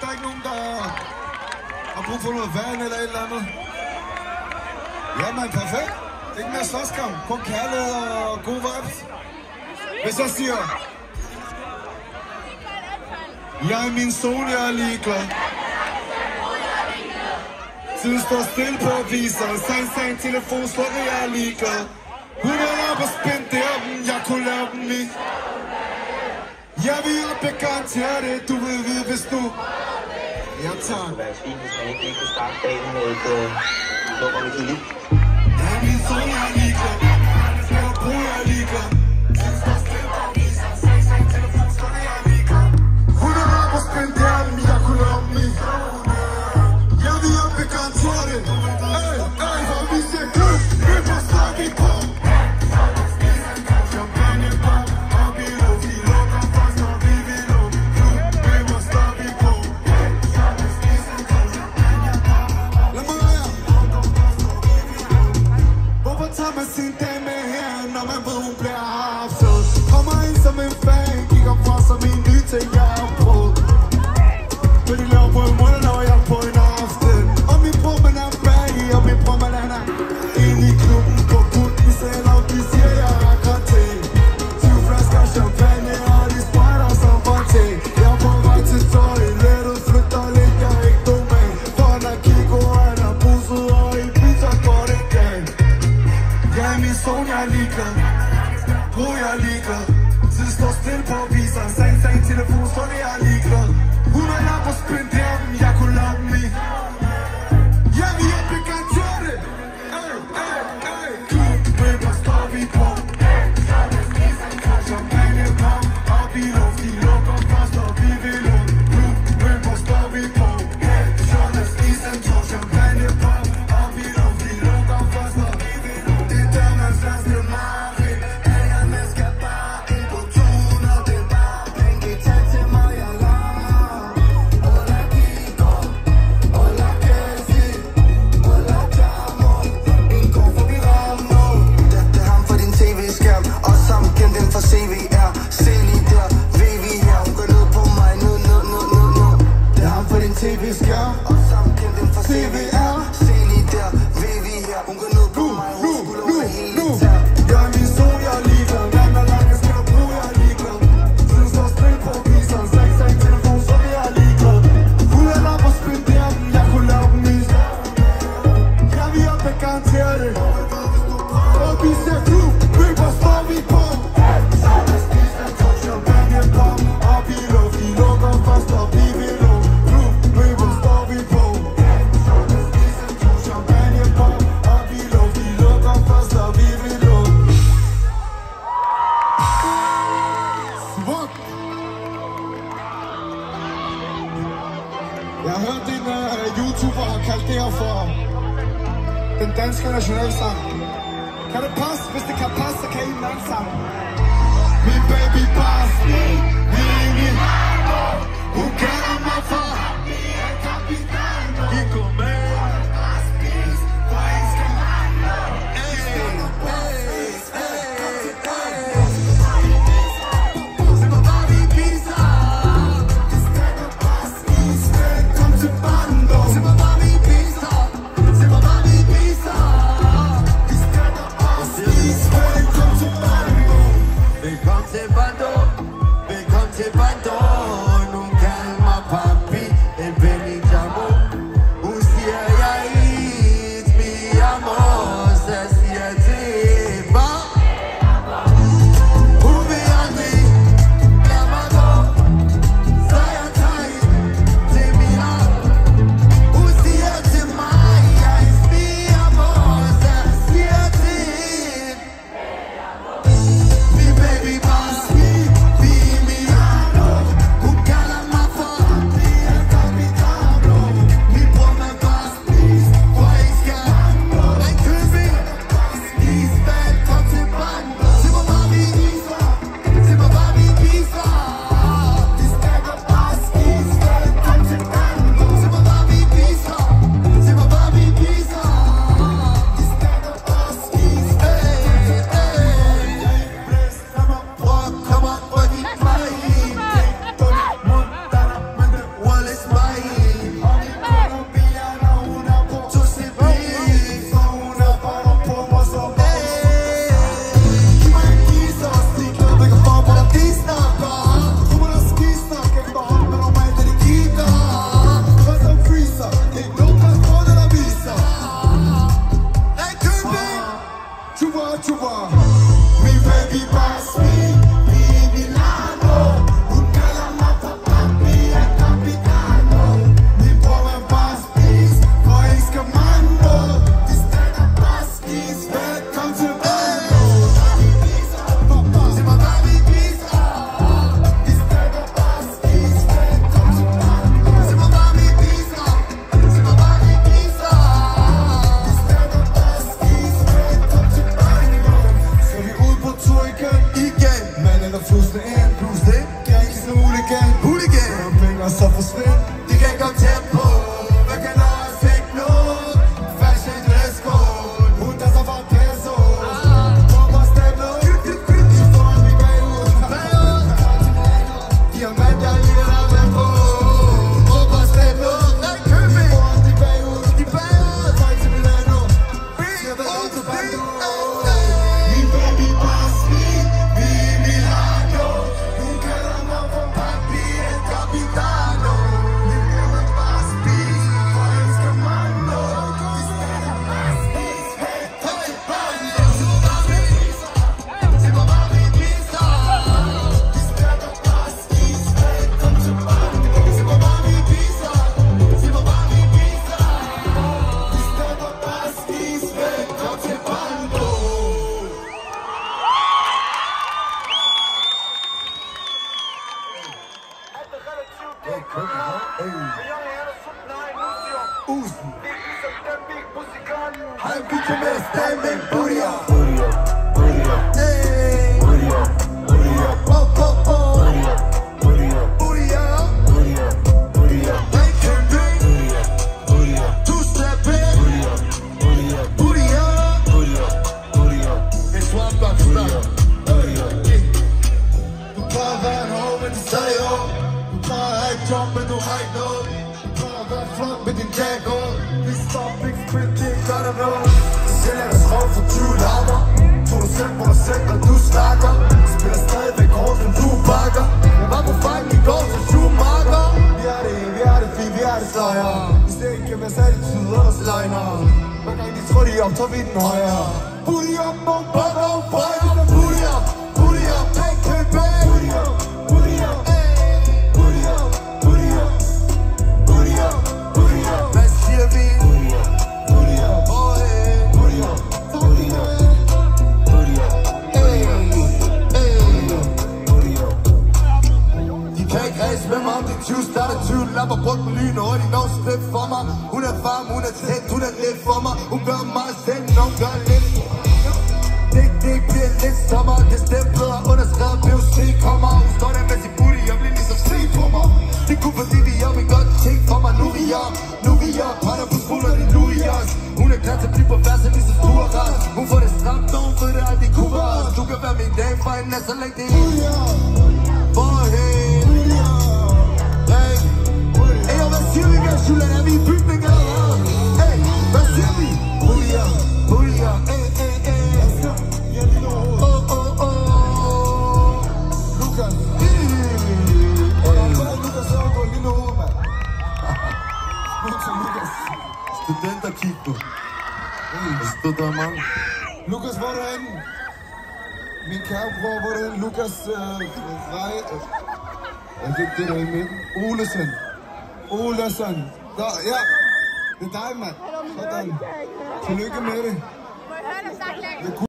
der ikke nogen, der har brug for noget vand eller et eller andet? Ja, man, perfekt. Ikke mere slåskamp. Kun kærlighed og god vibes. Hvis jeg siger... Jeg er min sol, jeg er ligeglad. Tiden står stille på aviser. Sang, telefon, slukker, jeg er ligeglad. Hun er op og spændt der, jeg kunne lave dem i. Jeg vil op og garantere det, du vil vide, hvis du... Ja, tak. Det ville være fint, hvis man ikke lige kunne starte dagen med et nummer med Gilly. Jeg er min sol, jeg er ligeglad. Jeg skal have brug, jeg er ligeglad. Tiden står stille på aviser. Sang, telefon, slukker, jeg er ligeglad. Hun er op og spændt der, jeg kunne lave dem i. Jeg vil op og garantere det. For vi ser gløb, løb og snakke i på. Tager man sin dame her, når man ved, hun bliver opsøget. Kommer ind som en fan, kigger for som en ny ting, jeg har prøvet. Men de laver på en måned, når jeg er på en aften. Og min bror, man er bag, og min bror, man er inde i klubben på putten. Selv op, de siger, jeg rækker til 20 flasker champagne, og de spejder som for ting. Jeg er på vej til toilettet, flytter lidt, jeg er ikke domain. For når Kiko, han er busset, og i pizza går det gang. Jeg er min sol, jeg er ligeglad. Bror, jeg er ligeglad. Tid står stille på aviser. Sang, telefon, slukker, jeg er ligeglad. Hun er op og spændt der, jeg kunne lave dem i. Jeg vil hjælpe, garantere det. Klub, bøber, står vi på. Champagne, pop, op i luft. De lukker først, og vi vil ud. Klub, bøber, står vi på. Shortless, isen, to, champagne, pop, op i luft. De lukker først, og vi vil ud. Det er der, man slags til Marin. Pengene skal bare ind på tun, og det er bare penge. Tag til mig, jeg lager. Hola, Kiko. Hola, Casey. Hola, Jamo. En god for vi rammer. Det er ham for din tv-skærm, og som kendt den fra CVR. Se lige der, VV her. Hun går ned på mig, nu. Det er ham for din tv-skærm, og som kendt den fra CVR. Se lige der, VV her. Hun går ned på mig, hun skulle over hele tær. Jeg er min sol, jeg er ligeglad. Vand og lang, jeg skal have brug, jeg er ligeglad. Tiden står stille på viseren. Sang, telefon, så jeg er ligeglad. Hun er op og spændt der, jeg kunne lave dem i. Jeg vil op og garantere det. Og vi ser klub, bøber, står vi på. Champagne, pop, op i luft. De lukker først, og vi vil ud. Klub, bøber, står vi på. Champagne, pop, op i luft. De lukker først, og vi vil ud. Smuk! Jeg har hørt en YouTuber har kaldt det her for den danske nationalsang. Kan det passe? Hvis det kan passe, så kan I en anden sang. Min baby boss, min hun kalder mig for Kiko med. Velkommen til Bando, nu kald mig kom tæt på. Hvad kan også ikke nå? Fashion dress code. Hun der så for peso. Kommer stemmer. Så får vi bagud. Diamanter lige der med på. Kommer stemmer. Vi får de bagud. Folk til Milano. Siger hvad er til Bando. Min baby bare smil. Vi er i Milano. Hun kalder mig for papi. El Capitano. Min baby bare smil. For jeg elsker Mando. Vi spiller bare smil. Hey, kom til Bando. Se hvor bare vi viser. Vi spiller bare smil. Hey, kom til Bando. Se hvor bare vi viser. Se hvor bare vi viser. Vi spiller bare smil. Hey, kom til Bando. Han bygger med stemning, booty-up. Du plejer at være en hår, men det er stadig hår. Du plejer at have et job, men du har ikke noget. Du plejer at være flot med din Django. Vi står big sprit, det er godt at nå. Så sælger jeg skrov for 20 lammer. Tog du selv på dig selv, når du snakker. Spiller stadigvæk hårdt, som du bakker. Jeg var på fangen i går, så Schumacher. Vi er det fint, vi er det sejre. Vi ser ikke med attitude og sløgner. Hver gang de tror, de er op, tager vi den højere. Booty up, mon brother, oh boy. Booty up, booty up, hey, KP. Booty up, booty up, booty up, booty up, booty up, booty up. Hvad siger vi? Booty up, booty up, boy. Booty up, booty up, booty up, hey, hey, booty up. De kan ikke ræse med mig om det 20 starter 20 lapper brugt på lyn og de når slip for mig. Hun er varm, hun er tæt, hun er lidt for mig. Hun gør mig selv, når hun gør lidt. Det bliver lidt sommer. Det stemplet og underskrevet POC kommer. Hun står der med sin booty, jeg bliver ligesom se på mig. Det kunne fordi de gør min godt ting for mig. Nu vi er parter på skoler, det nu i os. Hun er klar til at blive på værsen, ligesom du er ret. Hun får det stramt, når hun ved det aldrig kunne være os. Du kan være min dame for en nat, så længe det er forhen. Hey, hey, hvad siger vi, Gashula? Er vi i bygning eller hvad? Hey, hvad siger vi? Booty up, booty up, hey, hey, hey. Lukas. Lukas så går lige nu over, mand. Lukas. Studenterkigge. Stod der mange. Lukas, hvor er du henne? Min kære bror, hvor er du henne? Lukas Rej. Jeg fik det der i midten. Olesen. Så, ja. Det er dig, mand. Sådan. Tillykke med det.